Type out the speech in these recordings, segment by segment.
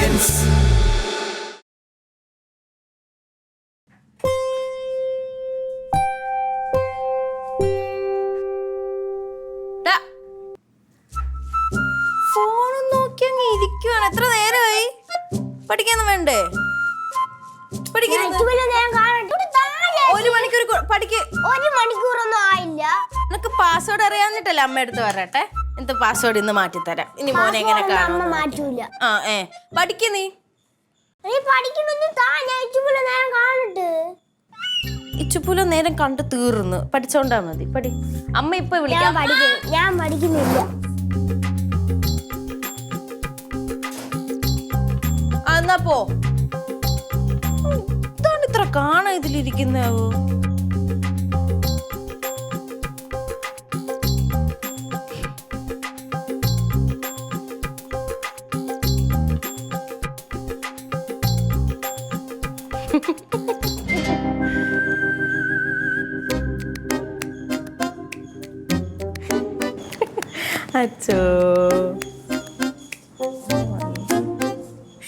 Audience. ഫോണും നോക്കി അങ്ങ് ഇരിക്കുവാണ്. എത്ര നേരമായി? പഠിക്കാനൊന്നും വേണ്ടേ? ഒരു മണിക്കൂറൊന്നും ആയില്ല. നിനക്ക് പാസ്വേഡ് അറിയാന്നിട്ടല്ലേ അമ്മ എടുത്ത് വരട്ടെ. എന്നിട്ട് പാസ്വേഡ് ഇന്ന് മാറ്റിത്തരാം. ഇനി മോനെ എങ്ങനെ കാണും? മാറ്റൂല. പഠിക്ക നീ ഇച്ചുപൂല നേരം കണ്ട് തീർന്നു. പഠിച്ചോണ്ടാ മതി. പടി. അമ്മ ഇപ്പൊ വിളിക്കാം. ഞാൻ പഠിക്കുന്നില്ല. എന്നാ പോ. ഇതാണ് ഇത്ര കാണാ ഇതിലിരിക്കുന്നാവോ? അച്ചോ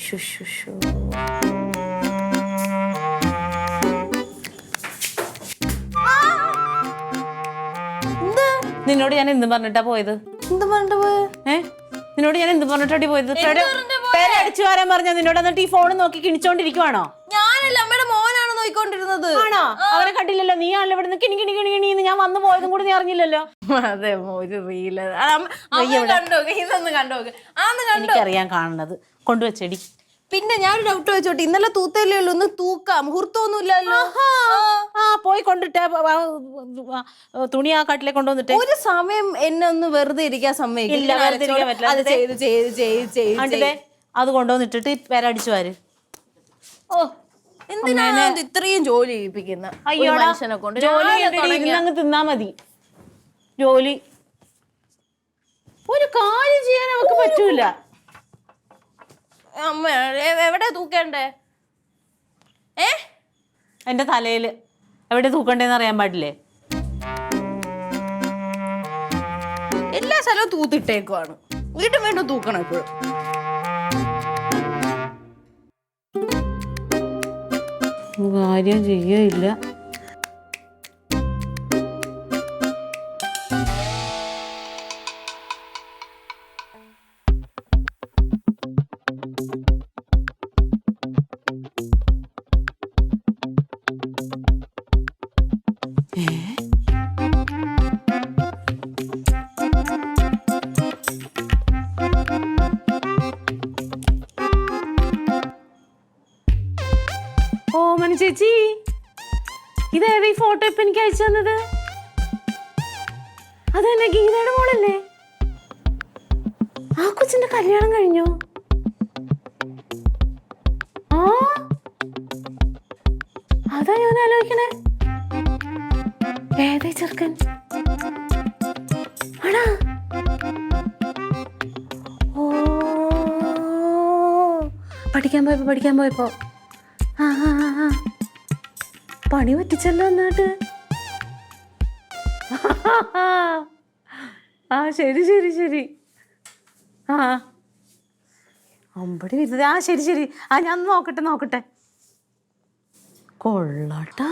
ശുശുഷു. നിന്നോട് ഞാൻ എന്ത് പറഞ്ഞിട്ടാ പോയത്? എന്ത് പറഞ്ഞിട്ട് പോയ? നിന്നോട് ഞാൻ എന്ത് പറഞ്ഞിട്ടാടി പോയത്? അടിച്ചു വരാൻ പറഞ്ഞ നിന്നോട് എന്നിട്ട് ഈ ഫോൺ നോക്കി കിണിച്ചോണ്ടിരിക്കുവാണോ? ഞാനല്ല, അമ്മയുടെ മോനാണ് നോക്കിക്കൊണ്ടിരുന്നത്. ആണോ? അവനെ കണ്ടില്ലല്ലോ. നീയാണല്ലോ ഇവിടെ നിന്ന് കിണി കിണി കിണി കിണിന്ന് ഞാൻ വന്നു പോയതും കൂടി നീ അറിഞ്ഞില്ലല്ലോ. അതെ, ഒരു റീല് കണ്ടോക്ക്. ഇതൊന്ന് കണ്ടോക്ക്. എനിക്കറിയാൻ കാണുന്നത് കൊണ്ടുവച്ചെടി. പിന്നെ ഞാനൊരു ഡൗട്ട് വെച്ചോട്ടെ. ഇന്നലെ തൂത്തല്ലേ ഉള്ളൂ, ഒന്ന് തൂക്കാം. മുഹൂർത്തമൊന്നും ഇല്ലല്ലോ. പോയി കൊണ്ടിട്ടേ തുണി ആ കാട്ടിലെ കൊണ്ടുവന്നിട്ട് ഒരു സമയം എന്നെ ഒന്ന് വെറുതെ ഇരിക്കാൻ സമ്മതിക്കില്ല. അത് കൊണ്ടുവന്നിട്ടിട്ട് പേരടിച്ചു വാര്. ഓ, എന്തിനാണ് ഇത്രയും ജോലി ചെയ്യിപ്പിക്കുന്ന? മനുഷ്യനെ കൊണ്ട് ജോലി തിന്നാ മതി. ജോലി ഒരു കാര്യം ചെയ്യാൻ അവർക്ക് പറ്റൂല. അമ്മ എവിടെ തൂക്കേണ്ടേ? എന്റെ തലയില് എവിടെ തൂക്കണ്ടേന്ന് അറിയാൻ പാടില്ലേ? എല്ലാ സ്ഥലവും തൂത്തിട്ടേക്കുവാണ്. വീണ്ടും വീണ്ടും തൂക്കണം എപ്പോഴും. കാര്യം ചെയ്യയില്ല. ഓമന ചേച്ചി, ഇതേതാ ഈ ഫോട്ടോ ഇപ്പൊ എനിക്ക് അയച്ചു തന്നത്? അതെന്നെ ഗീതയുടെ മോളല്ലേ? ആ കൊച്ചിന്റെ കല്യാണം കഴിഞ്ഞോ? ആ, അതാ ഞാൻ ആലോചിക്കണേ. ഏതാ ചെറുക്കൻ? ആണാ? ഓ, പഠിക്കാൻ പോയപ്പോ പണി പറ്റിച്ചല്ലോ എന്നാട്ട്. ആ ശരി ശരി ശരി. അമ്പടി വരുന്നത്. ശരി. ഞാൻ നോക്കട്ടെ. കൊള്ളാട്ടാ.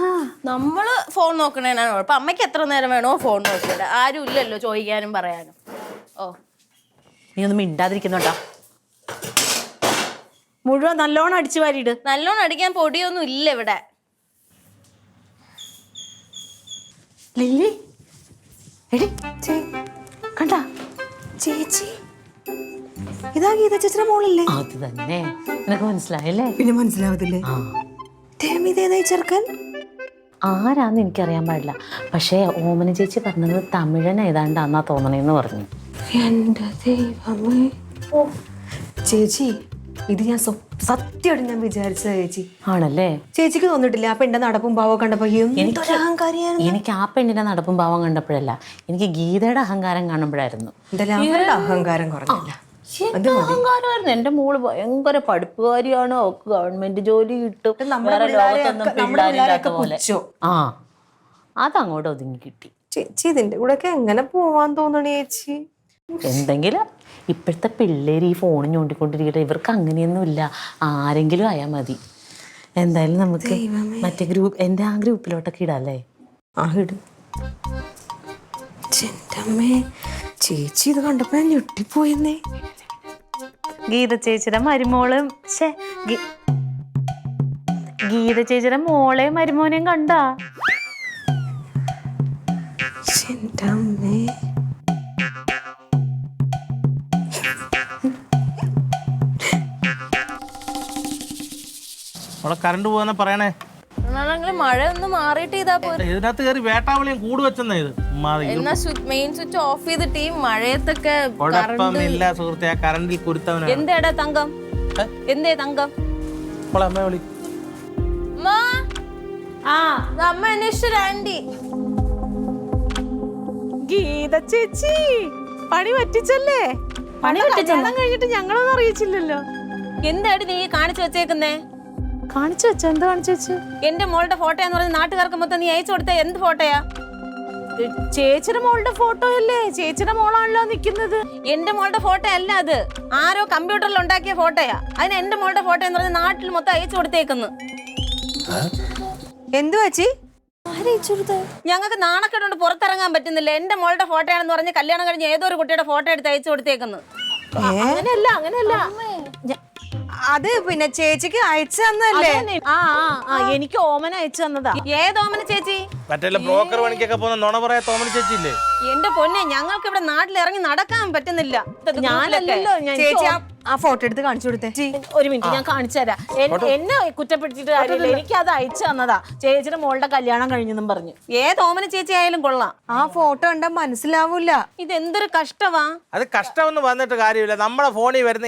നമ്മള് ഫോൺ നോക്കണേനാണ് കുഴപ്പം. അമ്മയ്ക്ക് എത്ര നേരം വേണോ ഫോൺ നോക്കിയിട്ട്. ആരും ഇല്ലല്ലോ ചോദിക്കാനും പറയാനും. ഓ, നീ ഒന്നും മിണ്ടാതിരിക്കുന്നുണ്ടോ? മുഴുവൻ നല്ലോണം അടിച്ചു വാരിയിട്. നല്ലോണം അടിക്കാൻ പൊടിയൊന്നും ഇല്ല ഇവിടെ. ലില്ലി, എടി കണ്ടാ? ചേച്ചി, ഇതാ ഗീത ചേച്ചിയുടെ മോളല്ലേ? അത് തന്നെ. നിനക്ക് മനസ്സിലായല്ലേ? പിന്നെ മനസ്സിലാവത്തില്ലേ? ഇതേതായി ചെറുക്കൻ? ആരാന്ന് എനിക്കറിയാൻ പാടില്ല. പക്ഷേ ഓമന ചേച്ചി പറഞ്ഞത് തമിഴൻ ഏതാണ്ടാന്നാ തോന്നണേന്ന് പറഞ്ഞു. എന്റെ ദൈവമേ. ഓ ചേച്ചി, ഇത് ഞാൻ സത്യമായിട്ട് ഞാൻ വിചാരിച്ചതാ ചേച്ചി. ആണല്ലേ? ചേച്ചിക്ക് തോന്നിട്ടില്ല ആ പെണ്ണിന്റെ നടപ്പും ഭാവം കണ്ടപ്പോ? എനിക്ക് ആ പെണ്ണിന്റെ നടപ്പും ഭാവം കണ്ടപ്പോഴല്ല, എനിക്ക് ഗീതയുടെ അഹങ്കാരം കാണുമ്പോഴായിരുന്നു. അഹങ്കാരം കുറഞ്ഞില്ല. അഹങ്കാരമായിരുന്നു. എന്റെ മോള് ഭയങ്കര പഠിപ്പുകാരിയാണ്, അവൾക്ക് ഗവൺമെന്റ് ജോലി കിട്ടും, അതങ്ങോട്ട് ഒതുങ്ങി കിട്ടി. ചേച്ചി ഇതിന്റെ കൂടെ ഒക്കെ എങ്ങനെ പോവാൻ തോന്നണേ ചേച്ചി? എന്തെങ്കിലും ഇപ്പോഴത്തെ പിള്ളേർ ഈ ഫോൺ ഞോണ്ടിക്കൊണ്ടിരിക്കട്ടെ, ഇവർക്ക് അങ്ങനെയൊന്നുമില്ല, ആരെങ്കിലും ആയാൽ മതി. എന്തായാലും നമുക്ക് മറ്റേ ഗ്രൂപ്പ്, എൻ്റെ ആ ഗ്രൂപ്പിലോട്ടൊക്കെ ഇടാല്ലേ? ആ ഇട്. അമ്മേ, ചേച്ചി ഇത് കണ്ടപ്പോ ഞാൻ ഞെട്ടിപ്പോയെന്നേ. ഗീത ചേച്ചിയുടെ മരുമോളും ഗീത ചേച്ചിയുടെ മോളെയും മരുമോനെയും കണ്ടാ? അമ്മേ, അവിടെ കറണ്ട് പോവാന്നാ പറയണേ. എന്നാണെങ്കിലും മഴ ഒന്ന് മാറിയിട്ട് ചെയ്താ പോരെ. ഇതിനകത്ത് കയറി വേട്ടാവളിയും കൂട് വെച്ചെന്നാ ഇത്. എന്നാ മെയിൻ സ്വിച്ച് ഓഫ് ചെയ്തിട്ട് ഈ മഴയത്തൊക്കെ കുഴപ്പമില്ല സുഹൃത്തെ, ആ കറണ്ടിൽ കുരുത്തവനാണ്. എന്തേടാ തങ്കം? എന്തേ തങ്കം? അമ്മ വിളി. അമ്മ അന്വേഷിച്ചു ആന്റി. ഗീത ചേച്ചി പണി പറ്റിച്ചല്ലേ? പണി കല്യാണം കഴിഞ്ഞിട്ട് ഞങ്ങളൊന്നും അറിയിച്ചില്ലല്ലോ. എന്തായിട്ട് നീ കാണിച്ചു വെച്ചേക്കുന്നേ? കാണിച്ചു വെച്ചോ? എന്ത് കാണിച്ചു വെച്ചു? എന്റെ മോളുടെ ഫോട്ടോ എന്ന് പറഞ്ഞ നാട്ടുകാർക്ക് മൊത്തം നീ അയച്ചു കൊടുത്ത എന്ത് ഫോട്ടോയാ? ചേച്ചിയുടെ മോളുടെ ഫോട്ടോ അല്ലേ? ചേച്ചിയുടെ മോളാണല്ലോ നിക്കുന്നത്. എന്റെ മോളുടെ ഫോട്ടോ അല്ല അത്, ആരോ കമ്പ്യൂട്ടറിൽ ഉണ്ടാക്കിയ ഫോട്ടോയാ. അതിന് എന്റെ മോളുടെ ഫോട്ടോ എന്ന് പറഞ്ഞ നാട്ടിൽ മൊത്തം അയച്ചു കൊടുത്തേക്കുന്നു. എന്തു ചേച്ചി? ഞങ്ങൾക്ക് നാണക്കേടുകൊണ്ട് പുറത്തിറങ്ങാൻ പറ്റുന്നില്ല. എന്റെ മോളുടെ ഫോട്ടോ ആണെന്ന് പറഞ്ഞ് കല്യാണം കഴിഞ്ഞ് ഏതോ ഒരു കുട്ടിയുടെ ഫോട്ടോ എടുത്ത് അയച്ചു കൊടുത്തേക്കുന്നു. അങ്ങനെയല്ല അത് പിന്നെ ചേച്ചിക്ക് അയച്ചു തന്നല്ലേ? എനിക്ക് ഓമന അയച്ചു തന്നതാ. ഏത് ഓമന ചേച്ചി? മറ്റേ ബ്രോക്കർ പണിക്കൊക്കെ പോകുന്ന നുണ പറയാ തോമന ചേച്ചിയില്ലേ? എന്റെ പൊന്നെ, ഞങ്ങൾക്ക് ഇവിടെ നാട്ടിൽ ഇറങ്ങി നടക്കാൻ പറ്റുന്നില്ല. ഞാനല്ലല്ലോ. ചേച്ചി ആ ഫോട്ടോ എടുത്ത് കാണിച്ചു കൊടുത്തേ. ഒരു മിനിറ്റ്, ഞാൻ കാണിച്ചു തരാം. എന്നെ കുറ്റപ്പെടുത്തിയിട്ട് കാര്യമില്ല, എനിക്ക് അത് അയച്ചു തന്നതാ. ചേച്ചിയുടെ മോളുടെ കല്യാണം കഴിഞ്ഞെന്നും പറഞ്ഞു. ഏത് ഓമന ചേച്ചി ആയാലും കൊള്ളാം. ആ ഫോട്ടോ കണ്ടാ മനസ്സിലാവൂല. ഇതെന്തൊരു കഷ്ടവാ. അത് കഷ്ടമെന്ന് വന്നിട്ട് കാര്യമില്ല. നമ്മുടെ ഫോണിൽ വരുന്ന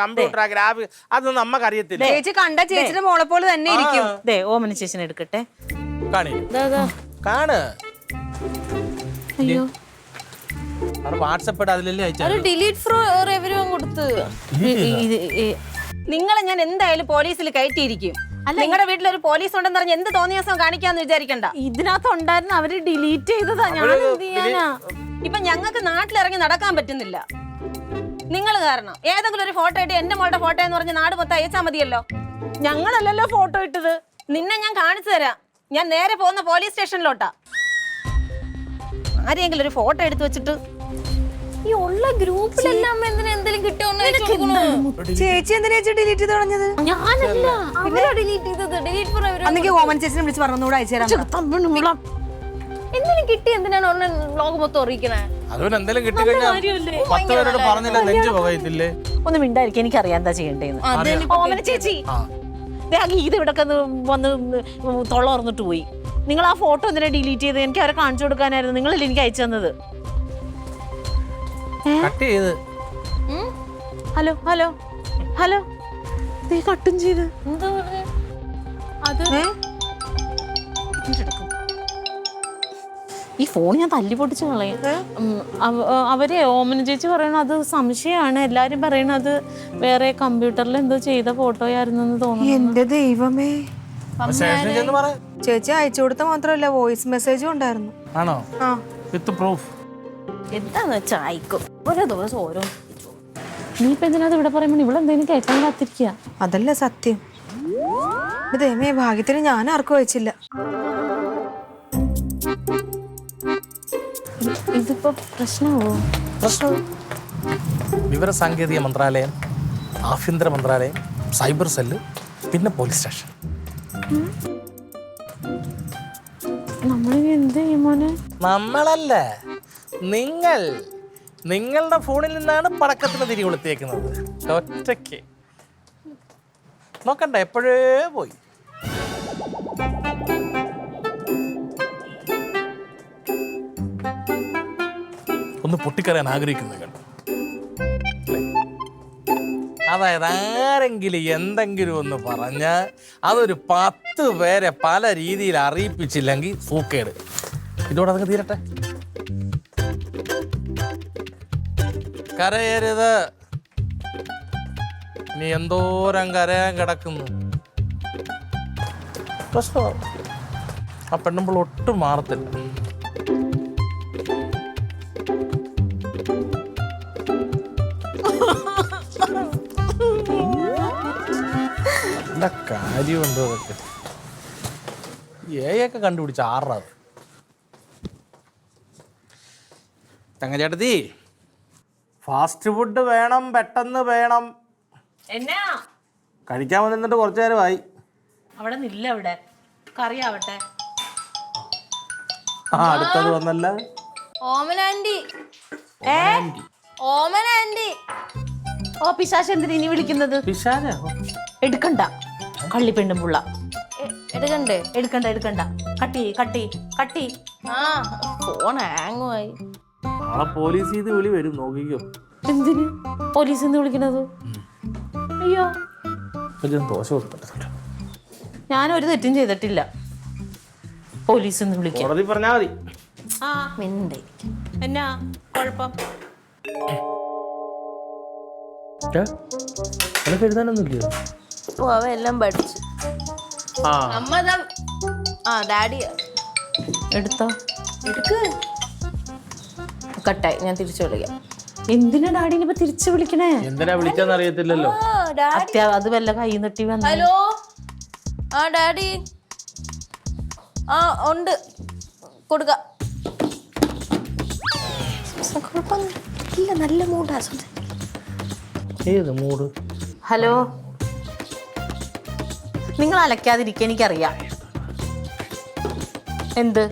കമ്പ്യൂട്ടർ ഗ്രാഫിക് അതൊന്നും നമുക്ക് അറിയത്തില്ല. ചേച്ചി കണ്ട ചേച്ചിയുടെ മോളെ പോലെ തന്നെ ഇരിക്കും. ഓമന ചേച്ചിനെ എടുക്കട്ടെ. കാണ്. അയ്യോ, വാട്സപ്പ് അതിലല്ലേ അയച്ചാ. ഡിലീറ്റ് ഫോർ എവരിവൺ കൊടുത്ത്. നിങ്ങളെ ഞാൻ എന്തായാലും പോലീസിൽ കയറ്റിയിരിക്കും. നിങ്ങളുടെ വീട്ടിലൊരു പോലീസ് ഉണ്ടെന്ന് പറഞ്ഞ് എന്ത് തോന്നിയ ദിവസം കാണിക്കാന്ന് വിചാരിക്കണ്ട. ഇതിനകത്ത് ഉണ്ടായിരുന്ന അവര് ഡിലീറ്റ് ചെയ്തതാ. ഞാൻ എന്ത് ചെയ്യാനാ? ഇപ്പൊ ഞങ്ങൾക്ക് നാട്ടിലിറങ്ങി നടക്കാൻ പറ്റുന്നില്ല നിങ്ങൾ കാരണം. ഏതെങ്കിലും ഒരു ഫോട്ടോ ഇട്ട് എന്റെ മോളുടെ ഫോട്ടോ എന്ന് പറഞ്ഞ് നാട് മൊത്തം അയച്ചാൽ മതിയല്ലോ. ഞങ്ങളല്ലല്ലോ ഫോട്ടോ ഇട്ടത്. നിന്നെ ഞാൻ കാണിച്ചു തരാം. ഞാൻ നേരെ പോകുന്ന പോലീസ് സ്റ്റേഷനിലോട്ടാ. ആരെങ്കിലും ഒരു ഫോട്ടോ എടുത്തു വെച്ചിട്ട് ഈ ഉള്ള ഗ്രൂപ്പിലെല്ലാം എന്തെങ്കിലും കിട്ടുമോ? ചേച്ചി എന്തിനാ ഡിലീറ്റ് ചെയ്ത് കളഞ്ഞത്? ഞാനല്ല, ഡിലീറ്റ് ചെയ്തത്. Delete for everyone. അന്നെങ്കിൽ ഓമൻ ചേച്ചിനെ വിളിച്ച് പറഞ്ഞൂടെ അയച്ചു തരാം. എന്തിനും കിട്ടി? എന്തിനാണ് ലോകം മൊത്തം അറിയിക്കണേ? അതുപോലെ എന്തെങ്കിലും കിട്ടിക്കഴിഞ്ഞാൽ 10 പേരോട് പറഞ്ഞില്ല നെഞ്ചു പോകത്തില്ലേ? ഒന്നും മിണ്ടായിരിക്കും, എനിക്കറിയാം എന്താ ചെയ്യേണ്ടതെന്ന്. ഓമന ചേച്ചി, ഗീത ഇവിടെ വന്ന് തൊള്ള തുറന്നിട്ട് പോയി. നിങ്ങൾ ആ ഫോട്ടോ എന്തിനാ ഡിലീറ്റ് ചെയ്ത്? എനിക്ക് അവരെ കാണിച്ചു കൊടുക്കാനായിരുന്നു. നിങ്ങളല്ലേ എനിക്ക് അയച്ചു തന്നത്. ഹലോ ഹലോ ഹലോ, കട്ടും ചെയ്ത് അത് ഈ ഫോൺ ഞാൻ തല്ലി പൊട്ടിച്ച് കളയും. അവരെ ഓമന ചേച്ചി പറയണ അത് സംശയമാണ്. എല്ലാരും പറയണത് വേറെ കമ്പ്യൂട്ടറിൽ എന്തോ ചെയ്ത ഫോട്ടോയായിരുന്നു തോന്നുന്നു. എന്റെ ദൈവമേ, ചേച്ചി അയച്ചു കൊടുത്ത മാത്രമല്ല വോയിസ് മെസ്സേജും ഉണ്ടായിരുന്നു. ആണോ? With proof. എന്താന്ന് വെച്ചാ അയക്കും. ഓരോ ദിവസം ഓരോ. നീ ഇപ്പൊ എന്തിനാ ഇവിടെ പറയുമ്പോ ഇവിടെ എന്തെങ്കിലും കേൾക്കാൻ കാത്തിരിക്കുക? അതല്ല സത്യം. ദൈവമേ, ഭാഗ്യത്തിന് ഞാൻ ആർക്കും അയച്ചില്ല. ഇതിപ്പോ പ്രശ്നമാവോ? വിവരസാങ്കേതിക മന്ത്രാലയം, ആഭ്യന്തര മന്ത്രാലയം, സൈബർ സെല്ല്, പിന്നെ പോലീസ് സ്റ്റേഷൻ. നമ്മളിനി എന്ത് ചെയ്യും മോനെ? നമ്മളല്ല, നിങ്ങളുടെ ഫോണിൽ നിന്നാണ് പടക്കത്തിന് തിരി കൊളുത്തിയേക്കുന്നത്. ഒറ്റയ്ക്ക് നോക്കണ്ട, എപ്പോഴേ പോയി. ഒന്ന് പൊട്ടിക്കറിയാൻ ആഗ്രഹിക്കുന്നത് കണ്ടു. അതായത് ആരെങ്കിലും എന്തെങ്കിലും ഒന്ന് പറഞ്ഞാൽ അതൊരു 10 പേരെ പല രീതിയിൽ അറിയിപ്പിച്ചില്ലെങ്കിൽ സൂക്കേട്. ഇതോടെ അതൊക്കെ തീരട്ടെ. കരയരുത്. നീ എന്തോരം കരയാൻ കിടക്കുന്നു. പ്രശ്നമാണ്. ആ പെണ്ണുമ്പോൾ ഒട്ടും മാറത്തില്ല. വല്ല കാര്യമുണ്ടോ അതൊക്കെ? ഏയൊക്കെ കണ്ടുപിടിച്ച ആറാത്. തങ്കച്ചേട്ടത്തി, ഫാസ്റ്റ് ഫുഡ് വേണം, പെട്ടെന്ന് വേണം. എന്നാ കഴിക്കാൻ വന്നിട്ട് കുറച്ചു നേരമായി. അവിടെ നില്ല, അവിടെ കറിയാവട്ടെ. അടുത്തത് വന്നല്ല. ഓമനാൻറ്റി, ഓമനാൻറ്റി. ഓ പിശാശ് എന്തിനാ ഇനി വിളിക്കുന്നത്? പിശാചോ? എടുക്കണ്ട, കള്ളിപ്പെണ്ണും പുള്ള. എടുക്കണ്ടേ? എടുക്കണ്ട. കട്ടി. ആ ഫോൺ ഹാങ്ങുമായി. നാളെ പോലീസ് ചെയ്ത് വിളി വരും, നോക്കിക്കോ. എന്തിന് പോലീസ് വിളിക്കണത്? അയ്യോ, ദോശ കൊടുത്തിട്ടുണ്ട്. ഞാനൊരു തെറ്റും ചെയ്തിട്ടില്ല. പോലീസ് വിളിക്കാം. കോടതി പറഞ്ഞാ മതി. ആ മിണ്ടേ. എന്നാ കുഴപ്പം? നിനക്ക് എഴുതാനൊന്നുമില്ലയോ? ഓ അവ എല്ലാം പഠിച്ചു. അമ്മ ഡാഡി എടുത്തോ, എടുക്ക്. കട്ടായി, ഞാൻ തിരിച്ചു വിളിക്കാം. എന്തിനാ ഡാഡിനെ ഇപ്പൊ തിരിച്ചു വിളിക്കണേ? എന്തിനാ വിളിച്ചെന്ന് അറിയത്തില്ലല്ലോ. അത് വല്ല കൈ നട്ടി വന്ന. ഹലോ, ആ ഡാഡി. ആ ഉണ്ട്, കൊടുക്ക. കുഴപ്പമില്ല, നല്ല മൂടാ. ഏത് മൂഡ്? ഹലോ, നിങ്ങൾ അലക്കാതിരിക്കുക, എനിക്കറിയാം. എന്ത്?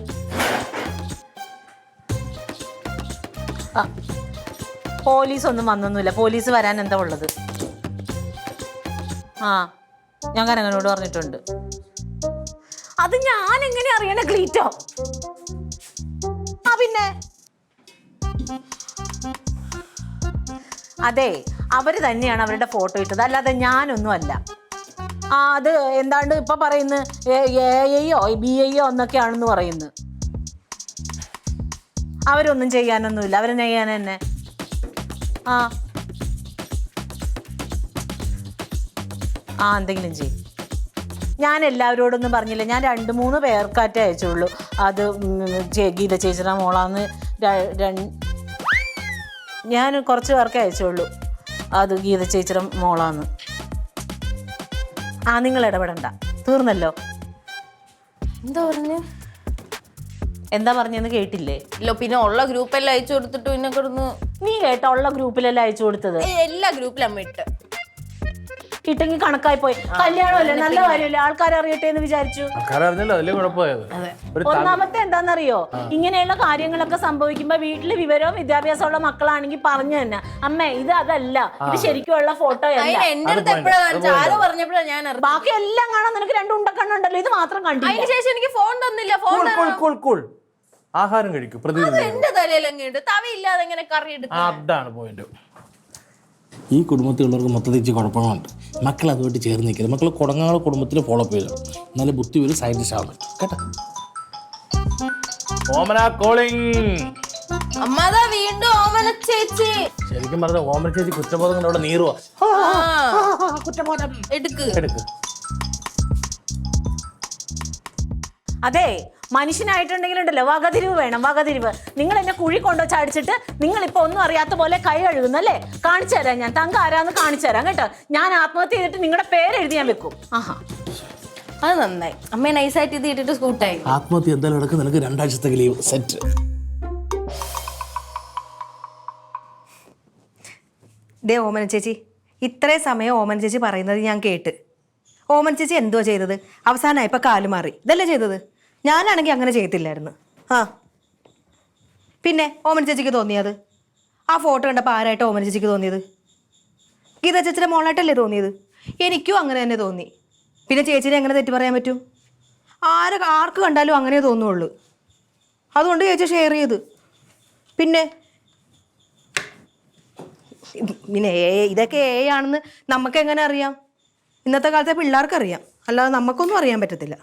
പോലീസ് ഒന്നും വന്നൊന്നുമില്ല. പോലീസ് വരാൻ എന്താ ഉള്ളത്? ആ, ഞാൻ കനകനോട് പറഞ്ഞിട്ടുണ്ട്. അത് ഞാൻ എങ്ങനെ അറിയണ ക്ലീറ്റോ? ആ പിന്നെ അതെ, അവര് തന്നെയാണ് അവരുടെ ഫോട്ടോ ഇട്ടത്, അല്ലാതെ ഞാനൊന്നും അല്ല. ആ അത് എന്താണ്ട് ഇപ്പൊ പറയുന്നു AIയോ BIയോ എന്നൊക്കെയാണെന്ന് പറയുന്നു. അവരൊന്നും ചെയ്യാനൊന്നുമില്ല, അവര് ചെയ്യാൻ തന്നെ. ആ എന്തെങ്കിലും ചെയ്യും. ഞാൻ എല്ലാവരോടൊന്നും പറഞ്ഞില്ല. ഞാൻ 2-3 പേർക്കാറ്റേ അയച്ചുള്ളൂ. അത് ഗീത ചേച്ചിയുടെ മോളാന്ന് ഞാൻ കുറച്ച് പേർക്കേ അയച്ചുള്ളൂ. അത് ഗീത ചേച്ചിയുടെ മോളാന്ന്. നിങ്ങൾ ഇടപെടണ്ട, തീർന്നല്ലോ. എന്താ പറഞ്ഞെന്ന് കേട്ടില്ലേ? ഇല്ല, പിന്നെ ഉള്ള ഗ്രൂപ്പെല്ലാം അയച്ചു കൊടുത്തിട്ട് പിന്നെ കിടന്ന്. നീ കേട്ടോ? ഉള്ള ഗ്രൂപ്പിലെല്ലാം അയച്ചു കൊടുത്തത് എല്ലാ ഗ്രൂപ്പിലും അമ്മ ഇട്ട് കിട്ടെങ്കിൽ കണക്കായി പോയി. കല്യാണമല്ലേ, നല്ല കാര്യമല്ലേ, ആൾക്കാർ അറിയട്ടെ എന്ന് വിചാരിച്ചു. അറിഞ്ഞല്ലോ, അതല്ലേ കുഴപ്പമായത്. ഒന്നാമത്തെ എന്താണെന്നറിയോ, ഇങ്ങനെയുള്ള കാര്യങ്ങളൊക്കെ സംഭവിക്കുമ്പോ വീട്ടില് വിവരവും വിദ്യാഭ്യാസമുള്ള മക്കളാണെങ്കിൽ പറഞ്ഞു തന്നെ, അമ്മേ ഇത് അതല്ല, ഇത് ശരിക്കുള്ള ഫോട്ടോ അല്ല. എന്റെ അടുത്ത് എപ്പോഴാ കാണിച്ചു? ആരോ പറഞ്ഞപ്പോഴാണ് ഞാൻ അറിഞ്ഞത്. ബാക്കി എല്ലാം കാണാൻ നിനക്ക് 2 ഉണ്ടക്കണ്ണുണ്ടല്ലോ, ഇത് മാത്രം കണ്ടില്ല. അതിന് ശേഷം എനിക്ക് ഫോൺ തന്നില്ല. ഫോൺ ആഹാരം കഴിക്കും പ്രതിദിനം. എന്റെ തലയിലെങ്ങോട്ട് തവയില്ലാതെ എങ്ങനെ കറി എടുക്കും? അതാണ് പോയിന്റ്. ഈ കുടുംബത്തിലുള്ളവർക്ക് മൊത്തത്തിൽ കുഴപ്പങ്ങളുണ്ട്. മക്കൾ അതുമായിട്ട് ചേർന്ന് നിൽക്കരുത്. മക്കൾ കുടങ്ങാള കുടുംബത്തിൽ ഫോളോ ചെയ്തു, എന്നാലും ബുദ്ധി ഒരു സയന്റിസ്റ്റ് ആവാൻ പറ്റും കേട്ടോ. ഓമന കോളിംഗ്. അമ്മതാ വീണ്ടും ഓമന ചേച്ചി. ശരിക്കും പറഞ്ഞ ഓമന ചേച്ചി കുറ്റബോധം കൊണ്ട് അവിടെ നീറുവാ. കുറ്റബോധം എടുക്ക്. അതെ, മനുഷ്യനായിട്ടുണ്ടെങ്കിലുണ്ടല്ലോ വകതിരിവ് വേണം, വകതിരിവ്. നിങ്ങൾ എന്നെ കുഴി കൊണ്ടോ ചാടിച്ചിട്ട് നിങ്ങൾ ഇപ്പൊ ഒന്നും അറിയാത്ത പോലെ കൈ കഴുകുന്നല്ലേ? കാണിച്ചു തരാം ഞാൻ, തങ്ക ആരാന്ന് കാണിച്ചു തരാം കേട്ടോ. ഞാൻ ആത്മഹത്യ ചെയ്തിട്ട് നിങ്ങളുടെ പേര് എഴുതി ഞാൻ വെക്കും. അത് നന്നായി. അമ്മയെ നൈസായിട്ട് ഇത് ഇട്ടിട്ട് സ്കൂട്ടായി. ആത്മഹത്യ എന്തായാലും നടക്കും. നിനക്ക് 2 ആഴ്ചത്തേക്ക് ലീവ് സെറ്റ്. ദേ ഓമന ചേച്ചി, ഇത്രയും സമയം ഓമന ചേച്ചി പറയുന്നത് ഞാൻ കേട്ട്. ഓമന ചേച്ചി എന്തോ ചെയ്തത്? അവസാനമായി ഇപ്പം കാല് മാറി, ഇതല്ലേ ചെയ്തത്? ഞാനാണെങ്കിൽ അങ്ങനെ ചെയ്യത്തില്ലായിരുന്നു. പിന്നെ ഓമന ചേച്ചിക്ക് തോന്നിയത് ആ ഫോട്ടോ കണ്ടപ്പോൾ ആരായിട്ട് ഓമന ചേച്ചിക്ക് തോന്നിയത്? ഗീത ചേച്ചിയുടെ മോളായിട്ടല്ലേ തോന്നിയത്? എനിക്കും അങ്ങനെ തന്നെ തോന്നി. പിന്നെ ചേച്ചിനെ എങ്ങനെ തെറ്റ് പറയാൻ പറ്റും? ആർക്ക് കണ്ടാലും അങ്ങനെ തോന്നുള്ളൂ. അതുകൊണ്ട് ചേച്ചി ഷെയർ ചെയ്ത്. പിന്നെ ഇതൊക്കെ ആണെന്ന് നമുക്ക് എങ്ങനെ അറിയാം? ഇന്നത്തെ കാലത്തെ പിള്ളേർക്കറിയാം, അല്ലാതെ നമുക്കൊന്നും അറിയാൻ പറ്റത്തില്ല.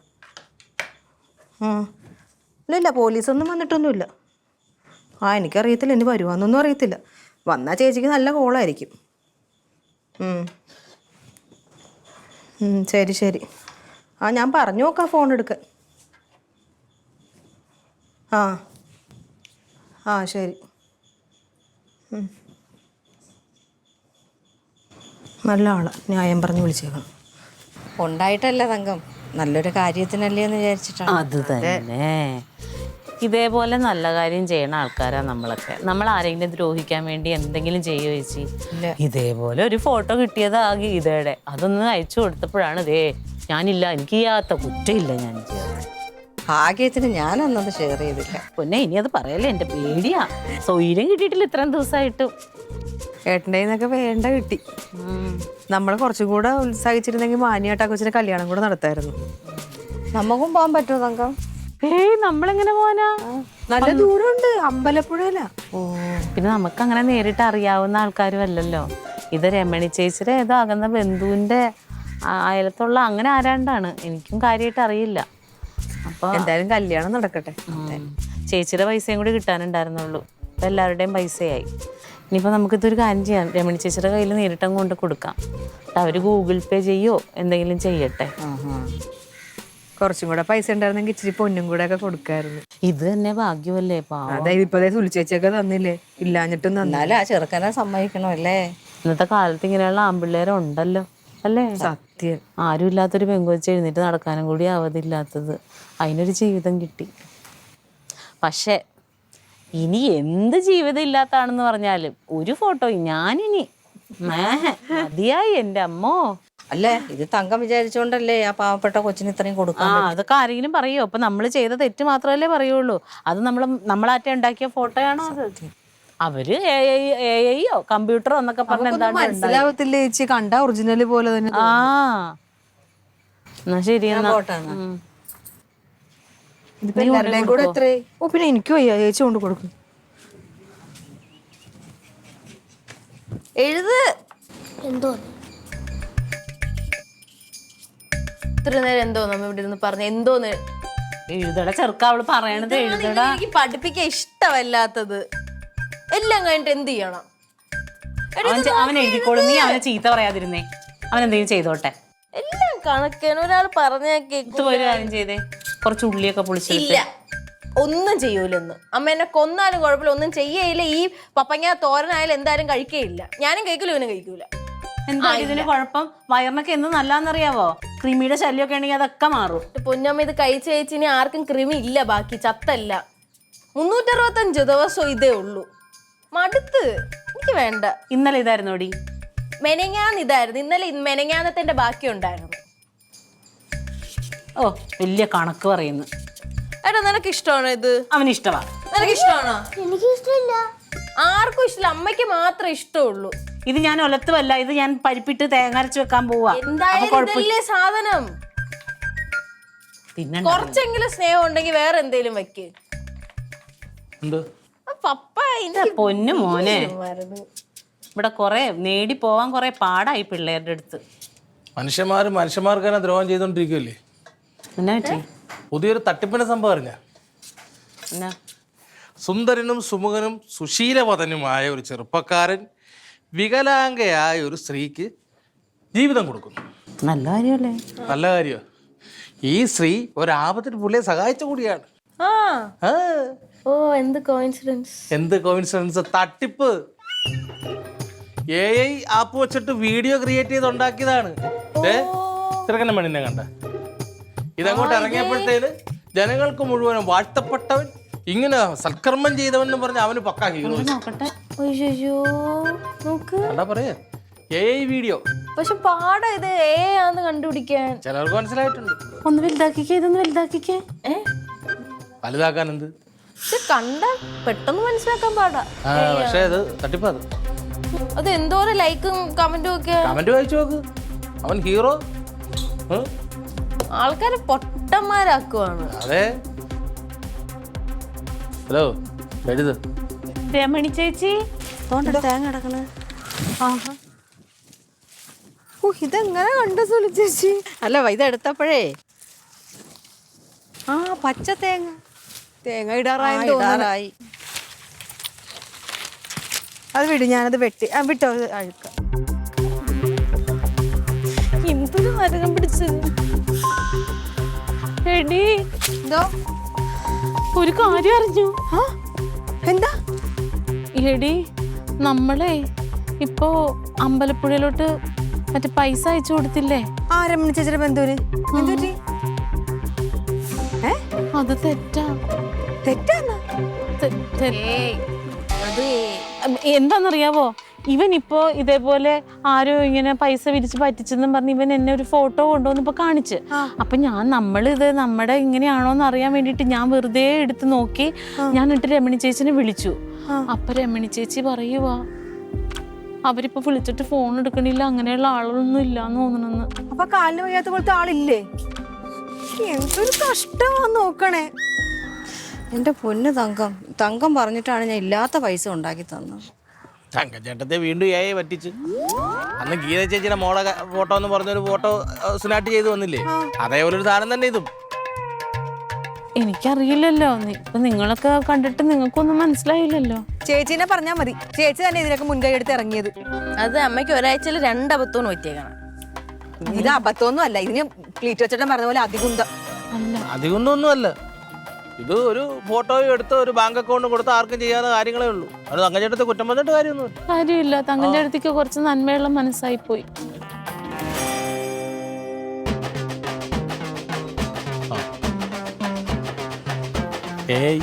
ഇല്ല, പോലീസൊന്നും വന്നിട്ടൊന്നുമില്ല. എനിക്കറിയത്തില്ല, ഇനി വരുവാന്നൊന്നും അറിയത്തില്ല. വന്നാൽ ചേച്ചിക്ക് നല്ല കോളായിരിക്കും. ശരി. ഞാൻ പറഞ്ഞു നോക്കാം ഫോൺ എടുക്കാൻ. ശരി. നല്ല ആളാണ്, ന്യായം പറഞ്ഞ് വിളിച്ചേക്കണം. ഉണ്ടായിട്ടല്ല തങ്കം, നല്ലൊരു കാര്യത്തിനല്ലേ എന്ന് വിചാരിച്ചിട്ടാണ്. അത് തന്നെ. ഇതേപോലെ നല്ല കാര്യം ചെയ്യുന്ന ആൾക്കാരാ നമ്മളൊക്കെ. നമ്മൾ ആരെങ്കിലും ദ്രോഹിക്കാൻ വേണ്ടി എന്തെങ്കിലും ചെയ്യുമോ ചേച്ചി? ഇതേപോലെ ഒരു ഫോട്ടോ കിട്ടിയതാ ഗീതയുടെ. അതൊന്ന് അയച്ചു കൊടുത്തപ്പോഴാണ് ദേ ഞാനില്ല, എനിക്ക് ചെയ്യാത്ത കുറ്റമില്ല ഞാൻ ചെയ്യാത്ത. ഭാഗ്യത്തിന് ഞാനന്നത് ഷെയർ ചെയ്തില്ല. പിന്നെ ഇനി അത് പറയല്ലേ, എൻ്റെ പേടിയാ. സൗകര്യം കിട്ടിയിട്ടില്ല ഇത്രയും ദിവസമായിട്ട്. ഏട്ടൻ്റെ നിന്നൊക്കെ വേണ്ട കിട്ടി. നമ്മൾ കുറച്ചും കൂടെ ഉത്സാഹിച്ചിരുന്നെങ്കിൽ മാനിയായിട്ട് ആ കൊച്ചിന്റെ കല്യാണം കൂടെ നടത്തായിരുന്നു. നമുക്കും പോകാൻ പറ്റുമോ തങ്കം? ഏയ് നമ്മളെങ്ങനെ പോവാനാ? നല്ല ദൂരമുണ്ട്, അമ്പലപ്പുഴയില. പിന്നെ നമുക്ക് അങ്ങനെ നേരിട്ട് അറിയാവുന്ന ആൾക്കാരും അല്ലല്ലോ. ഇത് രമണി ചേച്ചിയുടെ ഏതോ അകന്ന ബന്ധുവിൻ്റെ അയലത്തുള്ള അങ്ങനെ ആരാണ്ടാണ്. എനിക്കും കാര്യമായിട്ട് അറിയില്ല. അപ്പൊ എന്തായാലും കല്യാണം നടക്കട്ടെ. ചേച്ചിയുടെ പൈസയും കൂടി കിട്ടാനുണ്ടായിരുന്നുള്ളൂ. അപ്പം എല്ലാവരുടെയും പൈസയായി. ഇനിയിപ്പോൾ നമുക്കിതൊരു കാര്യം ചെയ്യാം, രമണി ചേച്ചിയുടെ കയ്യിൽ നേരിട്ടങ്ങ് കൊണ്ട് കൊടുക്കാം. അവർ ഗൂഗിൾ പേ ചെയ്യോ എന്തെങ്കിലും ചെയ്യട്ടെ. കുറച്ചും കൂടെ പൈസ ഉണ്ടായിരുന്നെങ്കിൽ ഇച്ചിരി പൊന്നും കൂടെ ഒക്കെ കൊടുക്കായിരുന്നു. ഇത് തന്നെ ഭാഗ്യമല്ലേ പാവം. അതായത് ഇപ്പതേ സുലിച്ചേച്ചിയൊക്കെ തന്നില്ലേ, ഇല്ലാഞ്ഞിട്ടും എന്നാലും ആ ചെറുക്കനെ സമ്മതിക്കണമല്ലേ. ഇന്നത്തെ കാലത്ത് ഇങ്ങനെയുള്ള ആൺപിള്ളേരുണ്ടല്ലോ അല്ലേ? സത്യം. ആരും ഇല്ലാത്തൊരു പെങ്കൊച്ച് എഴുന്നേറ്റ് നടക്കാനും കൂടി അവധിയില്ലാത്തത്. അതിനൊരു ജീവിതം കിട്ടി. പക്ഷെ ഇനി എന്ത് ജീവിതം ഇല്ലാത്താണെന്ന് പറഞ്ഞാലും ഒരു ഫോട്ടോ ഞാനിനി മതിയായി എൻ്റെ അമ്മോ. അല്ലേ, ഇത് തങ്കം വിചാരിച്ചോണ്ടല്ലേ ആ പാവപ്പെട്ട കൊച്ചിന് ഇത്രയും കൊടുക്കാൻ. അതൊക്കെ ആരെങ്കിലും പറയോ? അപ്പൊ നമ്മൾ ചെയ്ത തെറ്റ് മാത്രമല്ലേ പറയുള്ളൂ. അത് നമ്മളാറ്റ ഉണ്ടാക്കിയ ഫോട്ടോയാണോ അത്? അവര് എഐയോ കമ്പ്യൂട്ടറോ എന്നൊക്കെ പറഞ്ഞ എന്താണ് മനസ്സിലാവത്തില്ല ചേച്ചി, കണ്ട ഒറിജിനൽ പോലെ തന്നെ. ആ എന്നാ ശരി എന്നാ. കൂടെ എത്രേ? ഓ പിന്നെ എനിക്ക് വയ്യ, ചേച്ചി കൊണ്ട് കൊടുക്കും. എഴുത്. എന്തോ ഇത്ര നേരം എന്തോ നമ്മ ഇവിടെ ഇരുന്ന് പറഞ്ഞ എന്തോന്ന് എഴുതട ചെറുക്ക, അവള് പറയണത് എഴുതടാ. എനിക്ക് പഠിപ്പിക്കാൻ ഇഷ്ടമല്ലാത്തത്. എല്ലാം കഴിഞ്ഞിട്ട് എന്ത് ചെയ്യണം? അവൻ എഴുതിക്കോളും, നീ അവനെ ചീത്ത പറയാതിരുന്നേ. അവൻ എന്തെങ്കിലും ചെയ്തോട്ടെ. എല്ലാം കണക്കാണ്. ഒരാൾ പറഞ്ഞാ കേൾക്കും. ഒരു കാര്യം ചെയ്തേ, കുറച്ച് ഉള്ളിയൊക്കെ പൊളിച്ചില്ല. ഇല്ല, ഒന്നും ചെയ്യൂലെന്ന്. അമ്മ എന്നെ കൊന്നാലും കുഴപ്പമില്ല, ഒന്നും ചെയ്യയില്ല. ഈ പപ്പങ്ങ തോരനായാലും എന്തായാലും കഴിക്കേയില്ല. ഞാനും കഴിക്കൂല, ഇവനും കഴിക്കൂല. എന്താ ഇതിന് കുഴപ്പം? വയറിനൊക്കെ എന്ന് നല്ലാന്നറിയാവോ? കൃമിയുടെ ശല്യമൊക്കെ ഉണ്ടെങ്കിൽ അതൊക്കെ മാറും. പൊന്നമ്മ ഇത് കഴിച്ച് കഴിച്ചിനി ആർക്കും കൃമി ഇല്ല, ബാക്കി ചത്തല്ല. 365 ദിവസം ഇതേ ഉള്ളൂ. മടുത്ത്, എനിക്ക് വേണ്ട. ഇന്നലെ ഇതായിരുന്നോടി? മെനങ്ങാന്ന് ഇതായിരുന്നു. ഇന്നലെ മെനങ്ങാന്നത്തിന്റെ ബാക്കി ഉണ്ടായിരുന്നു. ഓ വലിയ കണക്ക് പറയുന്നു. എടാ നിനക്ക് ഇഷ്ടമാണോ ഇത്? അവന് ഇഷ്ടമാ. നിനക്ക് ഇഷ്ടമാണോ? എനിക്ക് ഇഷ്ടമില്ല. ആർക്കും ഇഷ്ടമില്ല, അമ്മയ്ക്ക് മാത്രമേ ഇഷ്ടമുള്ളൂ. ഇത് ഞാൻ ഒലത്തുമല്ല, ഇത് ഞാൻ പരിപ്പിട്ട് തേങ്ങ അരച്ച് വെക്കാൻ പോവാ. എന്തായാലും ഇതല്ലേ സാധനം. പിന്നെ കുറച്ചെങ്കിലും സ്നേഹം ഉണ്ടെങ്കിൽ വേറെ എന്തേലും വെക്ക്. പപ്പ പൊന്നു മോനെ, ഇവിടെ കൊറേ നേടി പോവാൻ കൊറേ പാടായി പിള്ളേരുടെ അടുത്ത്. മനുഷ്യന്മാർക്ക് തന്നെ ദ്രോഹം ചെയ്തോണ്ടിരിക്കുമല്ലേ. എന്നാ പറ്റി? പുതിയൊരു തട്ടിപ്പിന്റെ സംഭവം അറിഞ്ഞ? എന്നാ? സുന്ദരനും സുമുഖനും സുശീലവതനുമായ ഒരു ചെറുപ്പക്കാരൻ വികലാംഗയായ ഒരു സ്ത്രീക്ക് ജീവിതം കൊടുക്കുന്നു. നല്ല കാര്യമല്ലേ? നല്ല കാര്യമാണ്. ഈ സ്ത്രീ ഒരാപത്തിന് പുള്ളിയെ സഹായിച്ച കൂടിയാണ്. ഓ എന്ത് കോയിൻസിഡൻസ്. എന്ത് കോയിൻസിഡൻസ്? തട്ടിപ്പ്. AI ആപ്പ് വെച്ചിട്ട് വീഡിയോ ക്രിയേറ്റ് ചെയ്ത് ഉണ്ടാക്കിയതാണ്. ചെറുക്കനെ മണ്ണിനെ കണ്ട ഇതങ്ങോട്ട് ഇറങ്ങിയപ്പോഴത്തേന് ജനങ്ങൾക്ക് മുഴുവനും വാഴ്ത്തപ്പെട്ടവൻ, ഇങ്ങനെ സൽക്കർമ്മം ചെയ്തവൻ എന്ന് പറഞ്ഞ അവന് പക്കാ ഹീറോ. അയ്യോ നോക്ക്. കണ്ടാ പറയാ AI വീഡിയോ. പക്ഷെ പാടാ ഇത് ആന്ന് കണ്ടുപിടിക്കാൻ. ചിലർക്ക് മനസ്സിലായിട്ടുണ്ട്. ഒന്ന് വലുതാക്കിക്കേ, ഇതൊന്ന് വലുതാക്കിക്കേ. വലുതാക്കാൻ എന്ത്? കണ്ട പെട്ടെന്ന് മനസ്സിലാക്കാൻ പാടാ. പക്ഷേ അത് തട്ടിപ്പാ. അത് എന്തോരം ലൈക്കും കമന്റും ഒക്കെ. കമന്റ് വായിച്ചു നോക്ക്, അവൻ ഹീറോ. ആൾക്കാരെ പൊട്ടന്മാരാക്കുവാണ്. അതെ. ഹലോ എഴുത്. രമണി ചേച്ചി തേങ്ങ കിടക്കണ. ഓ ഇതെങ്ങനെ കണ്ട സുലിച്ചേച്ചി? അല്ല ഇത് എടുത്തപ്പോഴേ ആ പച്ച തേങ്ങ ഇടാറായി. അത് വിടും, ഞാനത് വെട്ടി വിട്ടോ അഴുക്ക. എന്തൊരു നരകം പിടിച്ചത്. എടി എന്തോ ഒരു കാര്യം അറിഞ്ഞു? എന്താ? എടി നമ്മളെ ഇപ്പോ അമ്പലപ്പുഴയിലോട്ട് മറ്റേ പൈസ അയച്ചു കൊടുത്തില്ലേ? ആ രമണി ചേച്ചിയുടെ ബന്ധുവിന് എന്ത് പറ്റി? അത് തെറ്റാ. തെറ്റാന്നാ? എന്താന്നറിയാവോ, ഇവൻ ഇപ്പോ ഇതേപോലെ ആരോ ഇങ്ങനെ പൈസ വിരിച്ച് പറ്റിച്ചെന്നും പറഞ്ഞ് ഇവൻ എന്നെ ഒരു ഫോട്ടോ കൊണ്ടുവന്നിപ്പോ കാണിച്ച്. അപ്പൊ നമ്മളിത് നമ്മുടെ ഇങ്ങനെയാണോന്ന് അറിയാൻ വേണ്ടിട്ട് ഞാൻ വെറുതെ എടുത്ത് നോക്കി. ഞാൻ എന്നിട്ട് രമണി ചേച്ചിനെ വിളിച്ചു. അപ്പൊ രമണി ചേച്ചി പറയുവാ അവരിപ്പോ വിളിച്ചിട്ട് ഫോൺ എടുക്കണില്ല, അങ്ങനെയുള്ള ആളൊന്നും ഇല്ലാന്ന് തോന്നണെന്ന്. അപ്പൊ കാലിന് വയ്യാത്ത പോലത്തെ ആളില്ലേ? എന്തൊരു കഷ്ടമാന്ന് നോക്കണേ. എൻ്റെ പൊന്ന് തങ്കം പറഞ്ഞിട്ടാണ് ഞാൻ ഇല്ലാത്ത പൈസ ഉണ്ടാക്കി തന്നത്. തങ്കച്ചേട്ടത്തെ വീണ്ടും ഏയെ പറ്റിച്ച്. അന്ന് ഗീത ചേച്ചിയുടെ മോളെ ഫോട്ടോ എന്ന് പറഞ്ഞൊരു ഫോട്ടോ സ്നാട്ട് ചെയ്ത് വന്നില്ലേ, അതേപോലെ ഒരു സാധനം തന്നെ ഇതും. എനിക്കറിയില്ലല്ലോ, ഇപ്പൊ നിങ്ങളൊക്കെ കണ്ടിട്ട് നിങ്ങൾക്കൊന്നും മനസ്സിലായില്ലല്ലോ. ചേച്ചീനെ പറഞ്ഞാൽ മതി, ചേച്ചി തന്നെ ഇതിനൊക്കെ മുൻകൈ എടുത്ത് ഇറങ്ങിയത്. അത് അമ്മയ്ക്ക് ഒരാഴ്ചയിൽ 2 അബദ്ധവും പറ്റിയേക്കണം. ഇത് അബദ്ധമൊന്നും അല്ല, ഇതിന് പ്ലീറ്റ് വെച്ചിട്ട് പറഞ്ഞ പോലെ അധികം അധികമൊന്നും അല്ല. ഇത് ഒരു ഫോട്ടോ എടുത്ത് ഒരു ബാങ്ക് അക്കൗണ്ട് കൊടുത്ത് ആർക്കും ചെയ്യാത്ത കാര്യങ്ങളേ ഉള്ളൂ. അത് തങ്കച്ചേട്ടത്തെ കുറ്റം പറഞ്ഞിട്ട് കാര്യമില്ല. തങ്കച്ചേട്ടത്തിക്ക് കുറച്ച് നന്മയുള്ള മനസ്സായി പോയി. ഏയ്